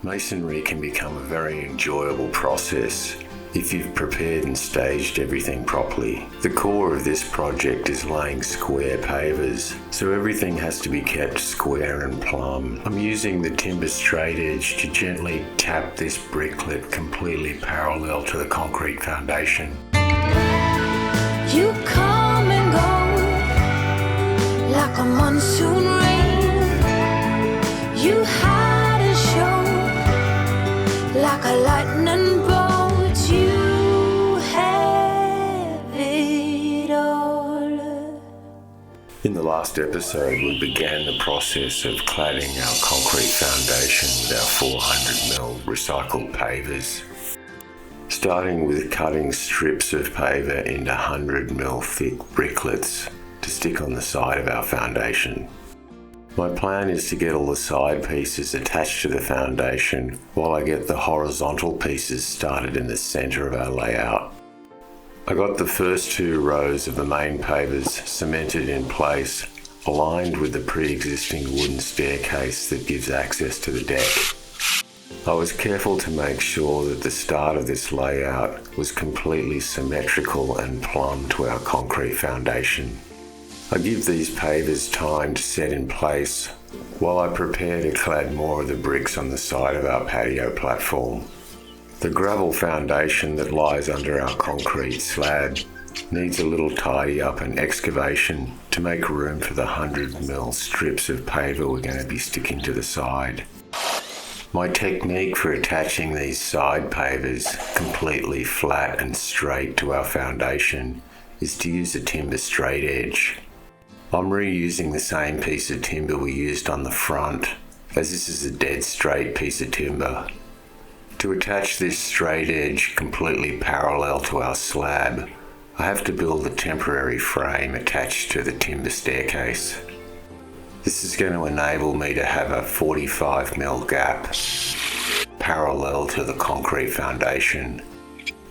Masonry can become a very enjoyable process if you've prepared and staged everything properly. The core of this project is laying square pavers, so everything has to be kept square and plumb. I'm using the timber straight edge to gently tap this bricklet completely parallel to the concrete foundation. You come and go like a monsoon rain. You hide and show like a lightning bolt. You have it all. In the last episode, we began the process of cladding our concrete foundation with our 400mm recycled pavers. Starting with cutting strips of paver into 100mm thick bricklets to stick on the side of our foundation. My plan is to get all the side pieces attached to the foundation while I get the horizontal pieces started in the centre of our layout. I got the first 2 rows of the main pavers cemented in place, aligned with the pre-existing wooden staircase that gives access to the deck. I was careful to make sure that the start of this layout was completely symmetrical and plumb to our concrete foundation. I give these pavers time to set in place while I prepare to clad more of the bricks on the side of our patio platform. The gravel foundation that lies under our concrete slab needs a little tidy up and excavation to make room for the 100mm strips of paver we're going to be sticking to the side. My technique for attaching these side pavers completely flat and straight to our foundation is to use a timber straight edge. I'm reusing the same piece of timber we used on the front, as this is a dead straight piece of timber. To attach this straight edge completely parallel to our slab, I have to build a temporary frame attached to the timber staircase. This is going to enable me to have a 45mm gap parallel to the concrete foundation.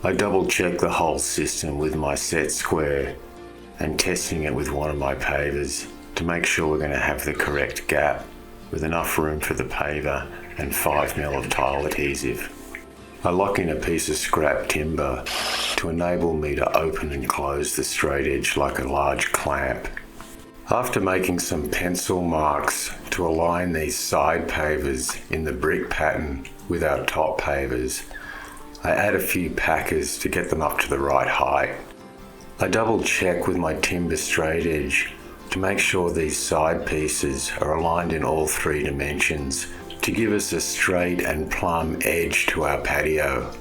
I double check the whole system with my set square and testing it with one of my pavers to make sure we're going to have the correct gap with enough room for the paver and 5mm of tile adhesive. I lock in a piece of scrap timber to enable me to open and close the straight edge like a large clamp. After making some pencil marks to align these side pavers in the brick pattern with our top pavers, I add a few packers to get them up to the right height. I double check with my timber straight edge to make sure these side pieces are aligned in all 3 dimensions to give us a straight and plumb edge to our patio.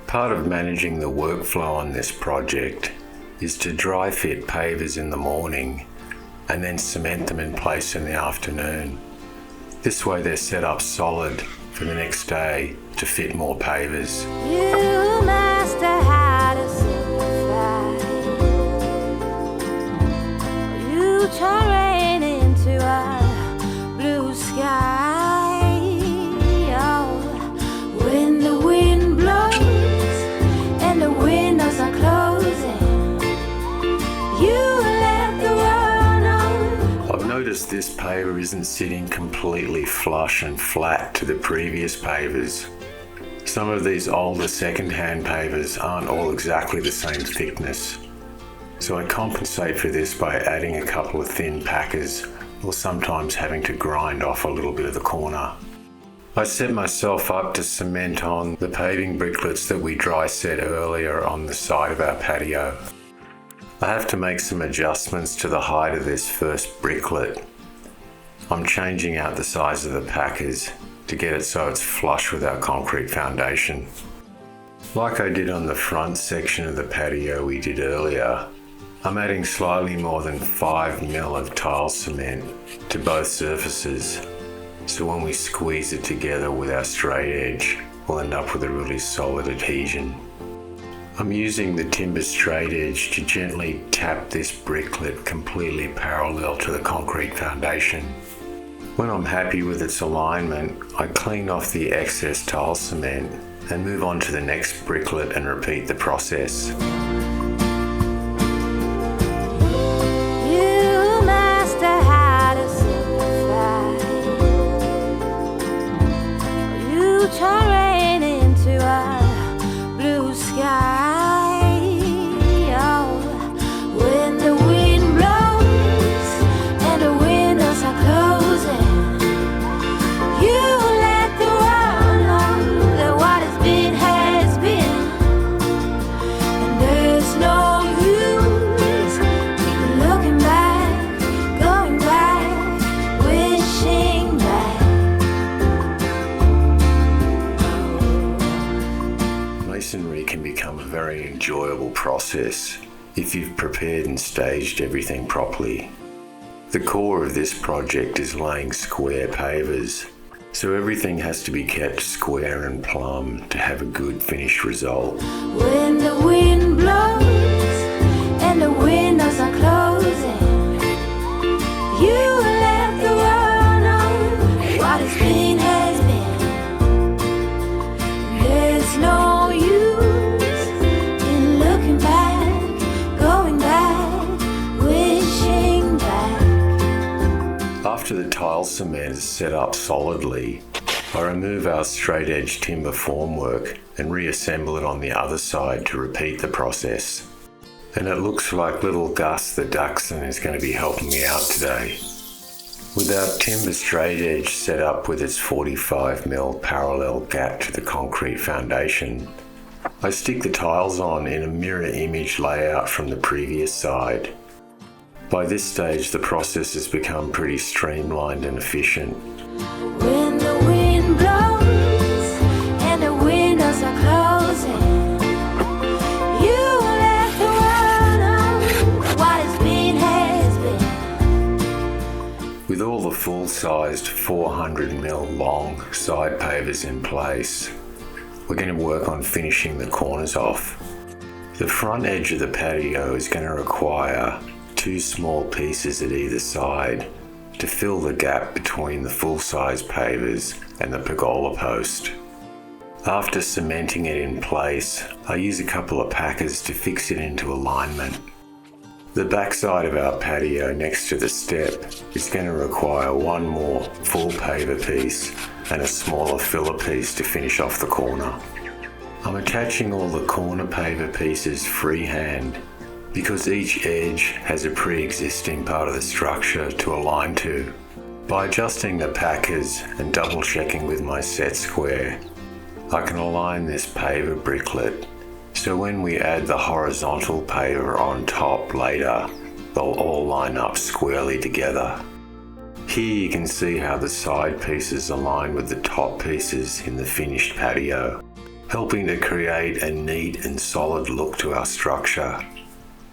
Part of managing the workflow on this project is to dry fit pavers in the morning and then cement them in place in the afternoon. This way they're set up solid for the next day to fit more pavers. You master how to simplify. You turn rain into a blue sky. Oh, when the wind blows and the windows are closing, you let the world know. I've noticed this paver isn't sitting completely flush and flat to the previous pavers. Some of these older second-hand pavers aren't all exactly the same thickness, so I compensate for this by adding a couple of thin packers or sometimes having to grind off a little bit of the corner. I set myself up to cement on the paving bricklets that we dry set earlier on the side of our patio. I have to make some adjustments to the height of this first bricklet. I'm changing out the size of the packers to get it so it's flush with our concrete foundation. Like I did on the front section of the patio we did earlier, I'm adding slightly more than 5mm of tile cement to both surfaces, so when we squeeze it together with our straight edge, we'll end up with a really solid adhesion. I'm using the timber straight edge to gently tap this bricklet completely parallel to the concrete foundation. When I'm happy with its alignment, I clean off the excess tile cement and move on to the next bricklet and repeat the process. You master how to simplify. turn rain into a blue sky. Oh, when the wind blows and the windows are closing, you let the world know that what has been, and there's no use in looking back, going back, wishing back. Masonry can become a very enjoyable process if you've prepared and staged everything properly. The core of this project is laying square pavers, so everything has to be kept square and plumb to have a good finished result. When the wind blows and the windows are closing, you let the world know what has been. There's no use in looking back, going back, wishing back. After the tile cement is set up solidly, I remove our straight edge timber formwork and reassemble it on the other side to repeat the process. And it looks like little Gus the Dachshund is going to be helping me out today. With our timber straight edge set up with its 45mm parallel gap to the concrete foundation, I stick the tiles on in a mirror image layout from the previous side. By this stage, the process has become pretty streamlined and efficient. When the wind blows and the windows are closing, you let the world know what has been. With all the full-sized 400mm long side pavers in place, we're going to work on finishing the corners off. The front edge of the patio is going to require 2 small pieces at either side to fill the gap between the full-size pavers and the pergola post. After cementing it in place, I use a couple of packers to fix it into alignment. The backside of our patio next to the step is going to require 1 more full paver piece and a smaller filler piece to finish off the corner. I'm attaching all the corner paver pieces freehand because each edge has a pre-existing part of the structure to align to. By adjusting the packers and double checking with my set square, I can align this paver bricklet so when we add the horizontal paver on top later, they'll all line up squarely together. Here you can see how the side pieces align with the top pieces in the finished patio, helping to create a neat and solid look to our structure.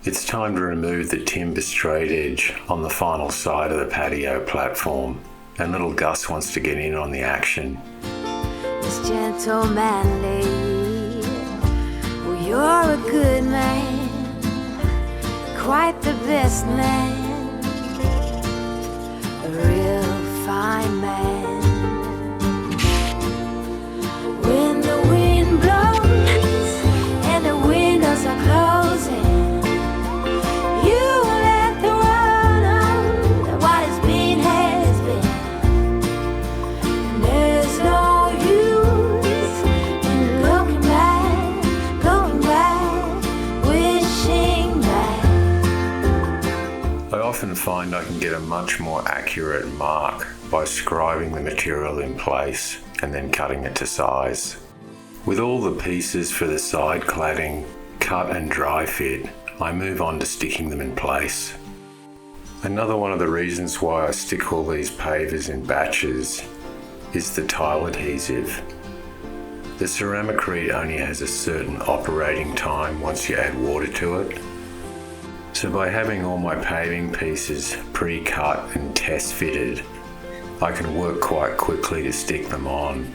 It's time to remove the timber straight edge on the final side of the patio platform, and little Gus wants to get in on the action. It's gentlemanly. You're a good man, quite the best man, a real fine man. When the wind blows and the windows are closing, you let the world know that what has been. And there's no use in looking back, going back, wishing back. I often find I can get a much more accurate mark by scribing the material in place and then cutting it to size. With all the pieces for the side cladding cut and dry fit, I move on to sticking them in place. Another one of the reasons why I stick all these pavers in batches is the tile adhesive. The ceramicrete only has a certain operating time once you add water to it. So by having all my paving pieces pre-cut and test fitted, I can work quite quickly to stick them on,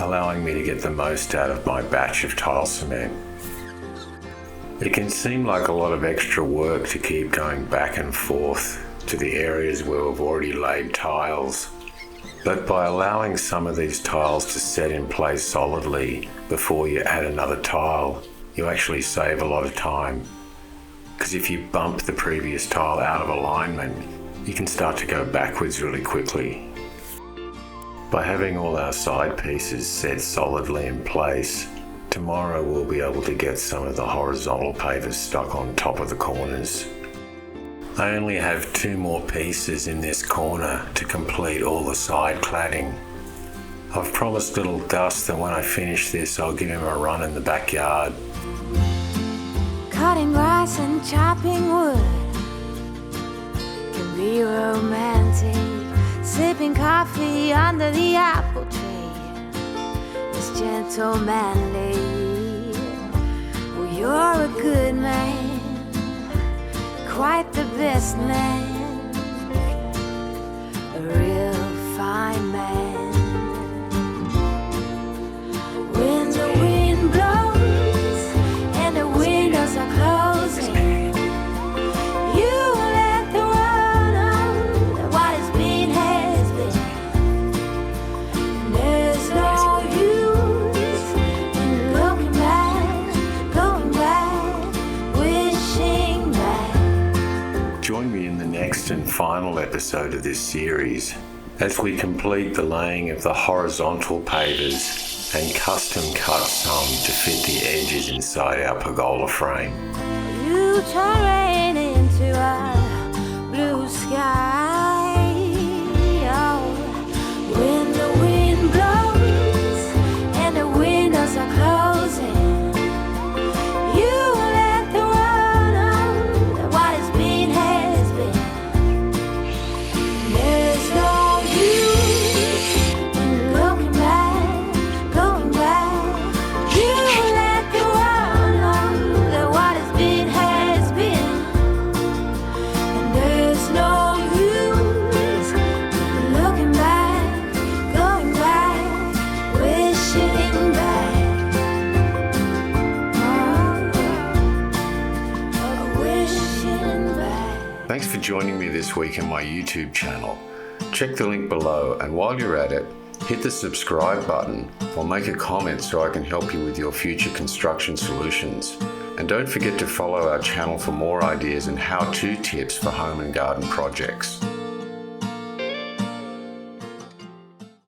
allowing me to get the most out of my batch of tile cement. It can seem like a lot of extra work to keep going back and forth to the areas where we've already laid tiles, but by allowing some of these tiles to set in place solidly before you add another tile, you actually save a lot of time. Because if you bump the previous tile out of alignment, you can start to go backwards really quickly. By having all our side pieces set solidly in place, tomorrow we'll be able to get some of the horizontal pavers stuck on top of the corners. I only have 2 more pieces in this corner to complete all the side cladding. I've promised little Dust that when I finish this I'll give him a run in the backyard. Cutting grass and chopping wood can be romantic. Sipping coffee under the apple tree is gentlemanly. Well, you're a good man, quite the best man, a real fine man. When the wind blows and the windows are closing, you let the world know that what has been has been. And there's no use in looking back, going back, wishing back. Join me in the next and final episode of this series as we complete the laying of the horizontal pavers and custom cut some to fit the edges inside our pergola frame. You turn rain into a blue sky. Oh, when the wind blows and the windows are closing, you let the world know that what has been has been. There's no use in looking back, going back. You let the world know that what has been has been. And there's no use in looking back, going back, wishing back. Oh, wishing back. Thanks for joining me this week on my YouTube channel. Check the link below, and while you're at it, hit the subscribe button or make a comment so I can help you with your future construction solutions. And don't forget to follow our channel for more ideas and how-to tips for home and garden projects.